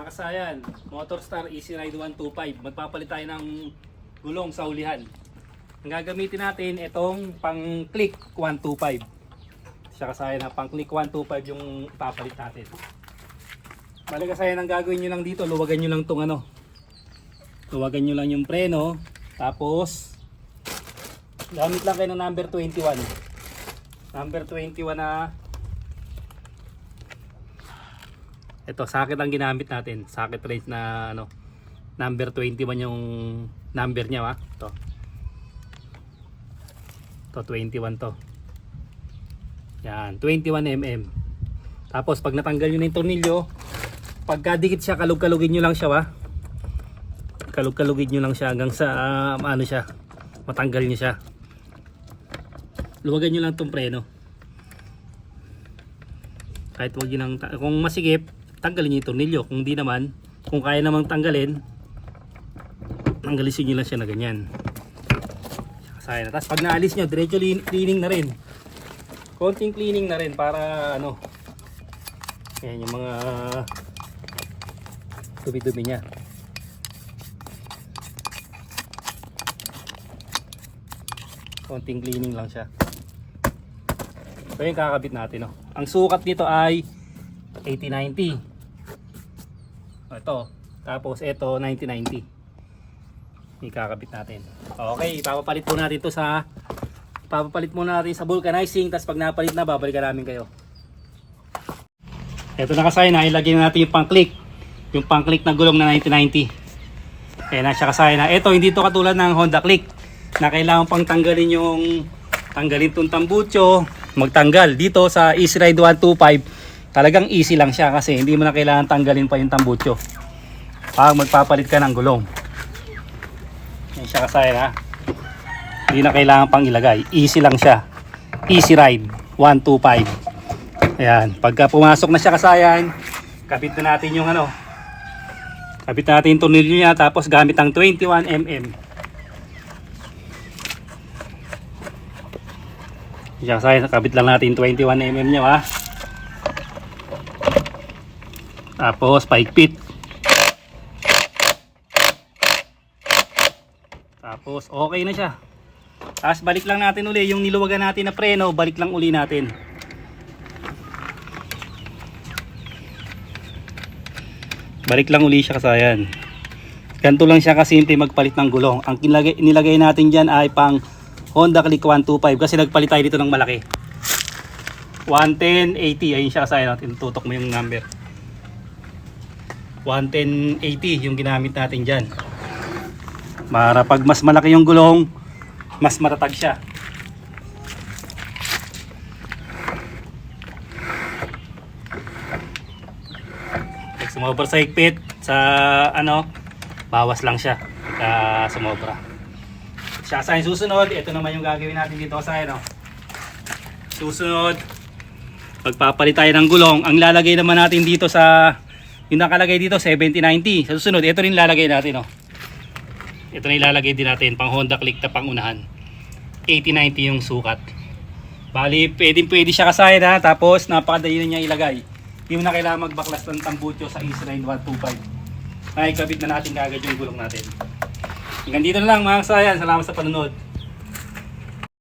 Mga kasayan, Motorstar Easy Ride 125. Magpapalit tayo ng gulong sa ulihan. Ang gagamitin natin itong pang click 125. Siya kasayan na pang click 125 yung ipapalit natin. Bali kasayan, ang gagawin nyo lang dito, luwagan nyo lang itong luwagan nyo lang yung preno. Tapos gamit lang kayo ng number 21. Number 21 na ito, socket ang ginamit natin. Socket range na number 21 yung number niya, ha. Ito 21 to. Yan, 21 mm. Tapos pag natanggal niyo na yung tornilyo, pagkadikit siya, kalug-kalugin niyo lang siya, ha. Kalug-kalugin niyo lang siya hanggang sa siya, matanggal niyo siya. Luwagan niyo lang tong preno. Kahit wag yun kung masigip, tanggalin niyo yung tornilyo. Kung di naman, kung kaya namang tanggalin, tanggalin niyo lang siya na ganyan. Sayang na. Tapos pag naalis nyo, diretso cleaning na rin. Konting cleaning na rin para ayan yung mga dumi-dumi niya. Konting cleaning lang siya. So yung kakabit natin, ang sukat nito ay 80-90. Ito. Tapos ito 90-90. Ikakabit natin. Okay, ipapapalit po natin ito sa vulcanizing. Tapos pag napalit na, babalikan namin kayo. Ito na kasaya na, ilagay na natin yung pang-click. Yung pang-click na gulong na 90-90. Ayan na siya kasaya na. Ito, hindi ito katulad ng Honda Click na kailangan pang tanggalin itong tambucho, magtanggal. Dito sa Easy Ride 125, talagang easy lang siya kasi hindi mo na kailangan tanggalin pa yung tambucho pag magpapalit ka ng gulong. Yan siya kasaya na. Hindi na kailangan pang ilagay. Easy lang siya. Easy Ride 125. Ayan. Pagka pumasok na siya kasayan, kapit na natin yung kapit natin yung tornilyo niya, tapos gamit ang 21 mm. Yan kasayan, kapit lang natin 21 mm niya, ha. Tapos paikpit. Tapos okay na siya. Tapos balik lang natin uli yung niluwagan natin na preno, balik lang uli natin. Balik lang uli siya kasayan. Ganito lang siya kasimple magpalit ng gulong. Ang nilagay natin dyan ay pang Honda Click 125 kasi nagpalit tayo dito ng malaki. 11080, ayun siya kasayan. Tinututok mo yung number. 11080 yung ginamit natin dyan. Para pag mas malaki yung gulong, mas matatag siya. Pag sumobra sa higpit, sa bawas lang siya. Pagka sumobra. Siya sa susunod, ito naman yung gagawin natin dito sa susunod, pagpapalit tayo ng gulong, ang lalagay naman natin dito yung nakalagay dito 70-90. Sa susunod, ito rin lalagay natin, Ito na ilalagay din natin pang Honda Click na pangunahan. 80-90 yung sukat. Bali, pwede siya kasaya na. Tapos napakadali na niya ilagay. Hindi mo na kailangan magbaklas ng tambucho sa Easy Ride 125. Nakikabit na natin kagad yung gulong natin. Hanggang dito na lang mga kasayan. Salamat sa panonood.